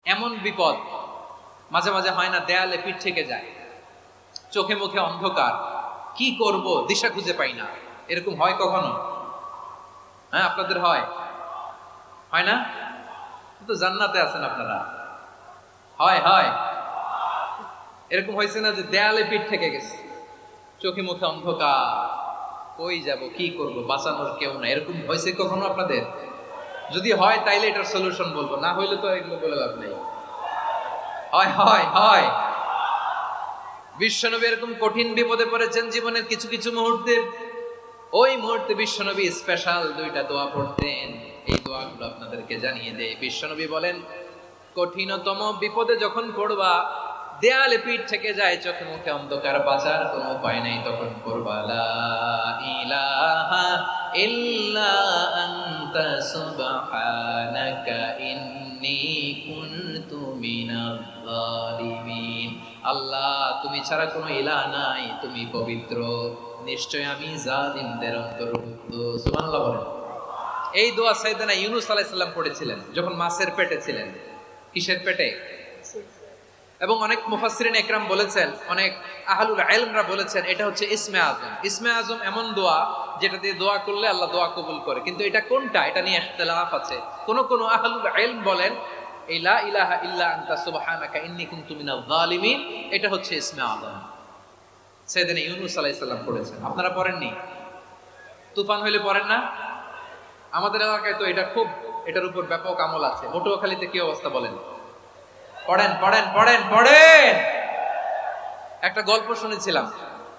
এমন বিপদ মাঝে মাঝে হয় না, দেয়ালে পিঠ থেকে যায়, চোখে মুখে অন্ধকার, কি করব দিশা খুঁজে পাই না, এরকম হয় কখনো? হ্যাঁ, আপনাদের হয়? হয় না? তো জান্নাতে আছেন আপনারা। হয় হয় এরকম হয়েছে না যে দেয়ালে পিঠ থেকে গেছে, চোখে মুখে অন্ধকার, কই যাব, কি করব, বাঁচানোর কেউ না, এরকম হয়েছে কখনো আপনাদের? যদি হয় তাইলে এটার সলিউশন বলবো, না হইলে তো এগুলো বলে লাভ নেই। হয় হয় হয় বিশ্বনবী এরকম কঠিন বিপদে পড়েছেন জীবনের কিছু কিছু মুহূর্তে। ওই মুহূর্তে বিশ্বনবী স্পেশাল দুইটা দোয়া পড়তেন। এই দোয়াগুলো আপনাদেরকে জানিয়ে দেয়। বিশ্বনবী বলেন, কঠিনতম বিপদে যখন পড়বা, দেয়ালে পিঠ থেকে যায়, চোখে মুখে অন্ধকার, বাঁচার কোনো উপায় নাই, তখন পড়বা লা ইলাহা ইল্লা আনতা সুবহানাকা ইন্নী কুনতু মিনাল যালিমিন। আল্লাহ, তুমি ছাড়া কোনো ইলাহ নাই, তুমি পবিত্র, নিশ্চয় আমি জালিমদের অন্তর্ভুক্ত। সুবহানাল্লাহ বলেন। এই দোয়া সাইয়েদনা ইউনূস আলাইহিস সালাম পড়েছিলেন যখন মাছের পেটে ছিলেন। কিসের পেটে? এবং অনেক মুফাসসিরিন একরাম বলেছেন, অনেক আহলুল ইলমরা বলেছেন, এটা হচ্ছে ইসমে আজম। ইসমে আজম এমন দোয়া যেটা দিয়ে দোয়া করলে আল্লাহ দোয়া কবুল করে, কিন্তু এটা কোনটা, এটা নিয়ে ইখতিলাফ আছে। কোন কোন আহলুল ইলম বলেন এই লা ইলাহা ইল্লা আনতা সুবহানাকা ইন্নী কুনতু মিনাল যালিমিন, এটা হচ্ছে ইসমে আজম। সাইয়েদনা ইউনূস আলাইহিস সালাম পড়েছেন, আপনারা পড়েননি? তুফান হইলে পড়েন না? আমাদের এলাকায় তো এটা খুব, এটার উপর ব্যাপক আমল আছে। পটুয়াখালীতে কি অবস্থা বলেন? পড়েন পড়েন পড়েন পড়েন। একটা গল্প শুনেছিলাম,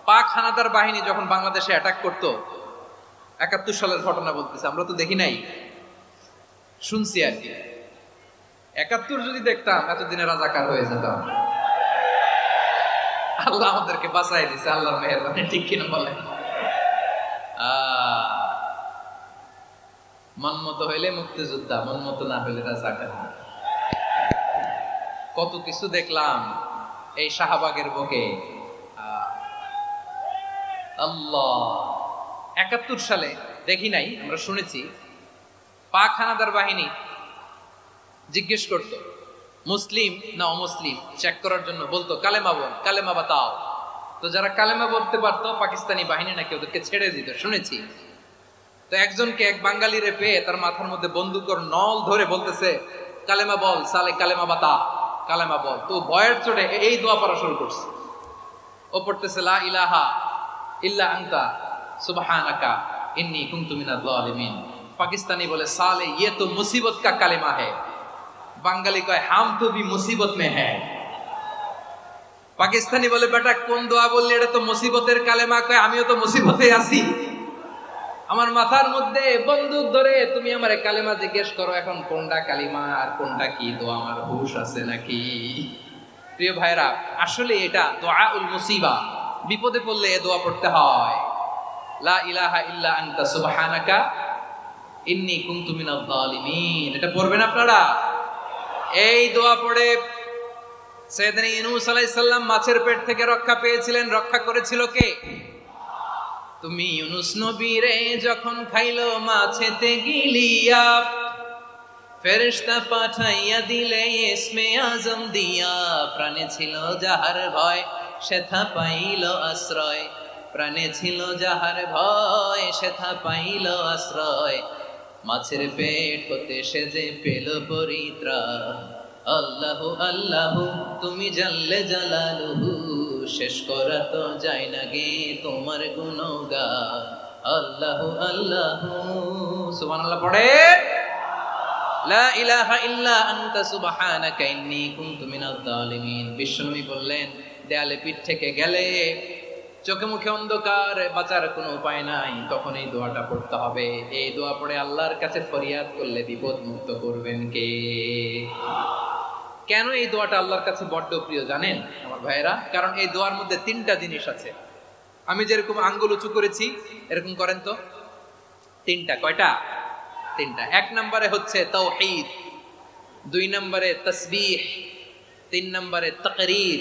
পাক হানাদার বাহিনী যখন বাংলাদেশে অ্যাটাক করতো, ৭১ সালের ঘটনা বলতেছে, আমরা তো দেখি নাই, শুনছি আর কি। ৭১ যদি দেখতাম এতদিনে রাজাকার হয়ে যেতাম। আল্লাহ আমাদেরকে বাঁচাই দিছে, আল্লাহর মেহেরবানি, ঠিক কিনা বলেন? মন মতো হইলে মুক্তিযোদ্ধা, মন মতো না হইলে রাজাকার। কত কিছু দেখলাম এই শাহবাগের বুকে। আল্লাহ, ৭১ সালে দেখি নাই, আমরা শুনেছি, পাক হানাদার বাহিনী জিজ্ঞেস করত মুসলিম না অমুসলিম চেক করার জন্য, বলতো কালেমা বল, কালেমা বাতাও। তো যারা কালেমা বলতে পারতো পাকিস্তানি বাহিনী নাকি ওদেরকে ছেড়ে দিত, শুনেছি। তো একজনকে, এক বাঙালিরে পেয়ে তার মাথার মধ্যে বন্দুকের নল ধরে বলতেছে, কালেমা বল সালে, কালেমা বাতা, কালেমা বল। তো ভয়ের চড়ে এই দোয়া পড়া শুরু করছে। ও পড়তেছে লা ইলাহা ইল্লা আনতা সুবহানাকা ইন্নী কুনতু মিনাল যালিমিন। পাকিস্তানি বলে সালে ये तो मुसीबत का কালেমা है। বাঙালি কয় হাম তো ভি মুসিবত মে হ্যায়। পাকিস্তানি বলে বেটা কোন দোয়া বললি, এটা তো মুসিবতের কালেমা। কয় আমিও তো মুসিবতে আছি, আমার মাথার মধ্যে বন্দুক ধরে তুমি আমারে কালেমা জিজ্ঞেস করো, এখন কোনটা কালিমা আর কোনটা কি দোয়া, আমার হুশ আছে নাকি? প্রিয় ভাইরা, আসলে এটা দুআউল মুসিবা, বিপদে পড়লে এ দোয়া পড়তে হয়। লা ইলাহা ইল্লা আনতা সুবহানাকা ইন্নী কুনতু মিনাল যালিমিন, এটা পড়বেন আপনারা। এই দোয়া পড়ে সাইয়েদনা ইউনূস আলাইহিস সালাম মাছের পেট থেকে রক্ষা পেয়েছিলেন। রক্ষা করেছিল কে? তুমি ইউনূস নবীরে যখন খাইলো মাছেতে গিলিয়া, ফেরেশতা পাঠাইয়া দিলে ইসমে আজম দিয়া। প্রাণে ছিল যাহার ভয়, সেথা পাইল আশ্রয়। প্রাণে ছিল যাহার ভয়, সেথা পাইল আশ্রয়। মাছের পেট হতে সে যে পেল পরিত্রাণ। আল্লাহু আল্লাহু তুমি জাল্লে জালালুহু, শেষ করা তো যায় না গে তোমার গুণগান। আল্লাহু আল্লাহু, সুবহানাল্লাহ পড়ে। লা ইলাহা ইল্লা আনতা সুবহানাকা ইন্নী কুনতু মিনাল যালিমিন। বিশ্বনবী বললেন, দেয়ালে পিঠ থেকে গেলে, চোখে মুখে অন্ধকার, বাঁচার কোনো উপায় নাই, তখন এই দোয়াটা পড়তে হবে। এই দোয়া পড়ে আল্লাহর কাছে ফরিয়াদ করলে বিপদ মুক্ত করবেন কে? কেন এই দোয়াটা আল্লাহর কাছে বড্ড প্রিয় জানেন আমার ভাইয়েরা? কারণ এই দোয়ার মধ্যে 3টা জিনিস আছে। আমি যেরকম আঙ্গুল উঁচু করেছি, এরকম করেন তো। 3টা। কয়টা? 3টা। 1 নম্বরে হচ্ছে তাওহীদ, 2 নম্বরে তাসবিহ, 3 নম্বরে তাকরীর।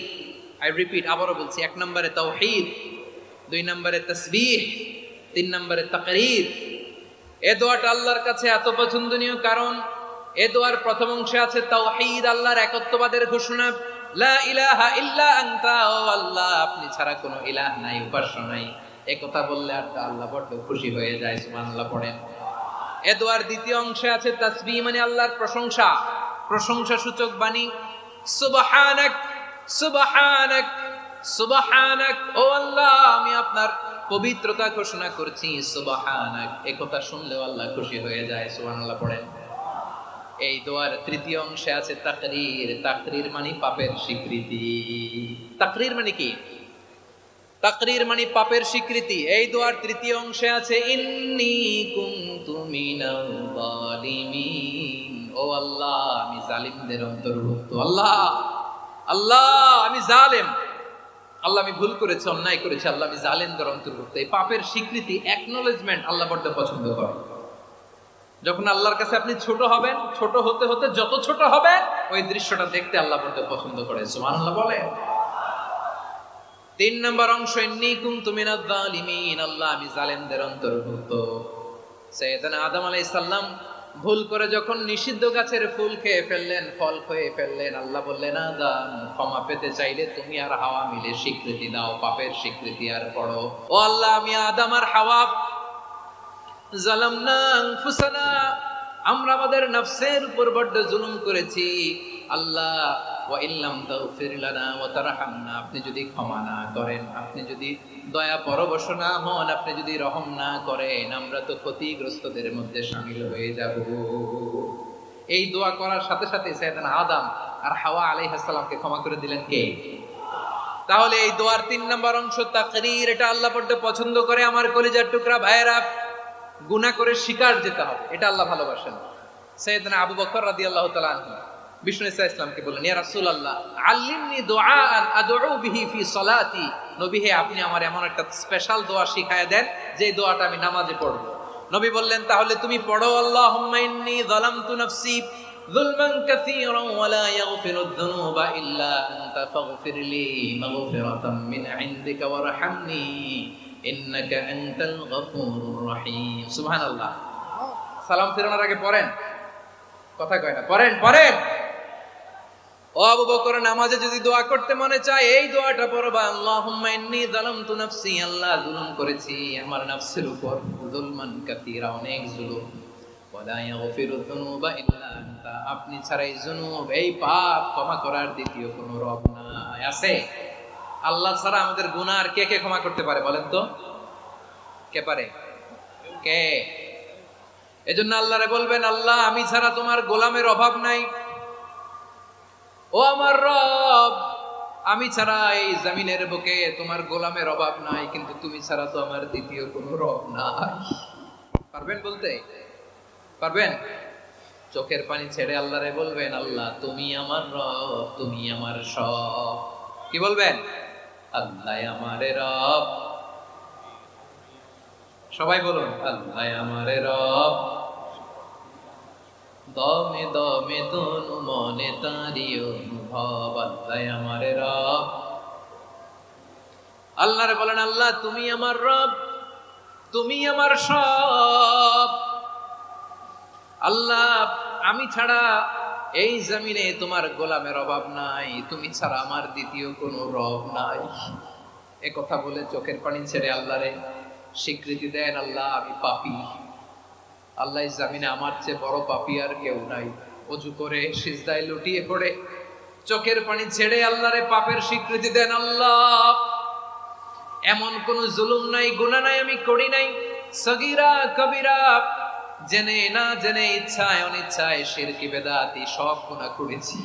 আই রিপিট, আবারও বলছি, 1 নম্বরে তাওহীদ, 2 নম্বরে তাসবিহ, 3 নম্বরে তাকরীর। এই দোয়াটা আল্লাহর কাছে এত পছন্দনীয় কারণ এ দোয়ার প্রথম অংশে আছে তাওহীদ, আল্লাহর একত্ববাদের ঘোষণা। লা ইলাহা ইল্লা আনতা, ও আল্লাহ আপনি ছাড়া কোনো ইলাহ নাই, উপাস্য নাই। এই কথা বললে আর আল্লাহ বড় খুশি হয়ে যায়। সুবহানাল্লাহ পড়েন। এ দোয়ার দ্বিতীয় অংশে আছে তাসবিহ, মানে আল্লাহর প্রশংসা, প্রশংসা সূচক বাণী। সুবহানাক সুবহানাক সুবহানাক, ও আল্লাহ আমি আপনার পবিত্রতা ঘোষণা করছি। সুবহানাক, এই কথা শুনলেও আল্লাহ খুশি হয়ে যায়। সুবহানাল্লাহ পড়েন। এই দোয়ার তৃতীয় অংশে আছে তাকরীর, তাকরীর মানে পাপের স্বীকৃতি। তাকরীর মানে কি? তাকরীর মানে পাপের স্বীকৃতি। এই দোয়ার তৃতীয় অংশে আছে ইন্নী কুনতু মিনাল যালিমিন, ও আল্লাহ আমি জালিমদের অন্তর্ভুক্ত। আল্লাহ আল্লাহ আমি জালেম, আল্লাহ আমি ভুল করেছি, অন্যায় করেছি, আল্লাহ আমি জালেমদের অন্তর্ভুক্ত। এই পাপের স্বীকৃতি, অ্যাকনলেজমেন্ট আল্লাহ বড় পছন্দ করেন। যখন আল্লাহর কাছে আপনি ছোট হবেন, ছোট হতে হতে যত ছোট হবেন, ওই দৃশ্যটা দেখতে আল্লাহ বড় পছন্দ করে। সুবহানাল্লাহ বলে। 3 নম্বর অংশ ইন্নী কুনতু মিনাজ যালিমিন, আল্লাহ আমি জালেমদের অন্তর্ভুক্ত। সাইয়েদনা আদম আলাইহিস সালাম ভুল করে যখন নিষিদ্ধ গাছের ফুল খেয়ে ফেললেন, ফল খেয়ে ফেললেন, আল্লাহ বললেন আদম ক্ষমা পেতে চাইলে তুমি আর হাওয়া মিলে স্বীকৃতি দাও, পাপের স্বীকৃতি আর পড়ো। ও আল্লাহ আমি আদম আর হাওয়া জালামনা আনফুসানা, আমরা আমাদের নফসের উপর বড় জুলুম করেছি। আল্লাহ ওয়া ইল্লাম তাগফির লানা ওয়া তারহামনা, আপনি যদি ক্ষমা না করেন, আপনি যদি দয়া পরবশ না হন, আপনি যদি রহম না করেন, আমরা তো ক্ষতিগ্রস্তদের মধ্যে শামিল হয়ে যাব। এই দোয়া করার সাথে সাথে সাইয়েদনা আদম আর হাওয়া আলাইহিস সালামকে ক্ষমা করে দিলেন কে? তাহলে এই দোয়ার 3 নম্বর অংশ তাকরীর, এটা আল্লাহ বড় পছন্দ করে। আমার কলিজার টুকরা ভাইয়েরা, গুনাহ করে শিকার যেতে হবে, এটা আল্লাহ ভালোবাসেন। সাইয়েদনা আবু বকর রাদিয়াল্লাহু তাআলা আনহু বিষ্ণু ইসা ইসলামকে বললেন, ইয়া রাসূলুল্লাহ আল্লিমনি দুআআন আদউ বিহি ফি সালাতি, নবী হে আপনি আমার এমন একটা স্পেশাল দোয়া শিখায়া দেন যে দোয়াটা আমি নামাজে পড়ব। নবী বললেন, তাহলে তুমি পড়ো আল্লাহুম্মা ইন্নী যালামতু নাফসি যুলমান কাসীরান ওয়া লা ইয়াগফিরুদ যুনুবা ইল্লা আনতা ফাগফিরলি মাগফিরাতাম মিন ইনদিকা ওয়ারহামনি ইন্নাকা আনতাল গফুরুর রহিম। সুবহানাল্লাহ। সালাম ফেরানোর আগে পড়েন, কথা কয় না, পড়েন পড়েন। ও আবু বকর, নামাজে যদি দোয়া করতে মনে চায় এই দোয়াটা পড়বা, আল্লাহুম্মা ইন্নী যালামতু নাফসি, আল্লাহ জুলুম করেছি আমার নফসের উপর, যুলমান কাসীরা, অনেক জুলুম, ওয়া লা ইয়াগফিরুদ যুনুবা ইল্লা আনতা, আপনি ছাড়া এই জুনুব, এই পাপ ক্ষমা করার দ্বিতীয় কোনো রব নাই। আছে? আল্লাহ ছাড়া আমাদের গুনাহ আর কে কে ক্ষমা করতে পারে বলেন তো? কে পারে? কে? এজন্য আল্লাহরে বলবেন, আল্লাহ আমি ছাড়া তোমার গোলামের অভাব নাই। ও আমার রব, আমি ছাড়া এই জমিনের বুকে তোমার গোলামের অভাব নাই, কিন্তু তুমি ছাড়া তো আমার দ্বিতীয় কোনো রব নাই। পারবেন বলতে? পারবেন? চোখের পানি ছেড়ে আল্লাহরে বলবেন, আল্লাহ তুমি আমার রব, তুমি আমার সব। কি বলবেন? আল্লাহ আমারে রব। সবাই বলুন, আল্লাহ আমারে রব, দমে দমে তনু মনে তারি অনুভব, আল্লাহ আমারে রব। আল্লাহরে বলেন, আল্লাহ তুমি আমার রব, তুমি আমার সব। আল্লাহ আমি ছাড়া এই জমিনে তোমার গোলামের অভাব নাই, তুমি ছাড়া আমার দ্বিতীয় কোনো রব নাই। এ কথা বলে চোখের পানি ছেড়ে আল্লাহরে স্বীকৃতি দেন, আল্লাহ আমি পাপী, আল্লাহ জামিনে আমার চেয়ে বড় পাপী আর কেউ নাই। ওযু করে সিজদায় লুটিয়ে পড়ে চোখের পানি ছেড়ে আল্লাহরে পাপের স্বীকৃতি দেন, আল্লাহ এমন কোন জুলুম নাই, গুনাহ নাই আমি করি নাই, সগীরা কবিরা, জেনে না জেনে, ইচ্ছায় অনিচ্ছায়, শিরকি বেদাতি সব গুনাহ করেছি।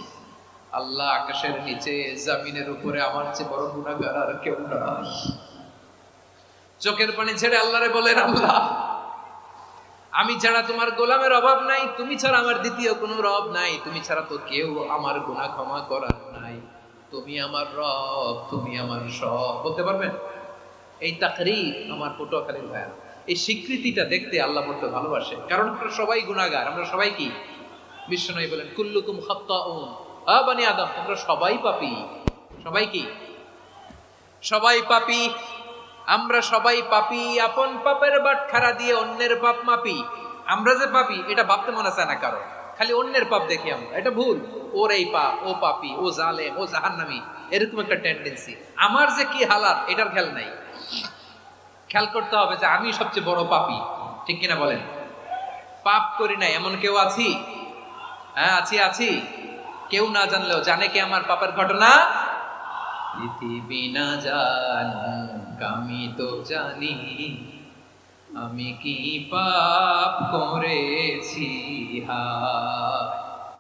আল্লাহ আকাশের নিচে জমিনের উপরে আমার চেয়ে বড় গুনাহগার আর কেউ নাই। চোখের পানি ছেড়ে আল্লাহরে বলেন, আল্লাহ আমি ছাড়া তোমার গোলামের অভাব নাই, তুমি ছাড়া আমার দ্বিতীয় কোনো রব নাই, তুমি ছাড়া তো কেউ আমার গুনাহ ক্ষমা করার নাই, তুমি আমার রব, তুমি আমার সব। বলতে পারবেন? এই তাকরীর আমার পটুয়াখালীর ভাইয়া, এই স্বীকৃতিটা দেখতে আল্লাহ বড় ভালোবাসে, কারণ আমরা সবাই গুনাহগার, আমরা সবাই কি? বিশ্বনবী বলেন, কুল্লুকুম খাত্তাউন, আ বনি আদম তোমরা সবাই পাপী। সবাই কি? সবাই পাপী। আমরা সবাই পাপী, আপন পাপের বাটখারা দিয়ে অন্যের পাপ মাপি। আমরা যে পাপী এটা ভাবতে মনে চায় না কারো, খালি অন্যের পাপ দেখি আমরা, এটা ভুল। ওর এই পাপ, ও পাপী, ও জালেম, ও জাহান্নামী, এরকম একটা টেন্ডেন্সি। আমার যে কি হালাত এটার খেয়াল নাই। খেয়াল করতে হবে যে আমি সবচেয়ে বড় পাপী, ঠিক কিনা বলেন? পাপ করি নাই এমন কেউ আছি? হ্যাঁ আছি। কেউ না জানলেও জানে কি আমার পাপের ঘটনা? পৃথিবী না জানুক আমি তো জানি, আমি কি পাপ করেছি হায়।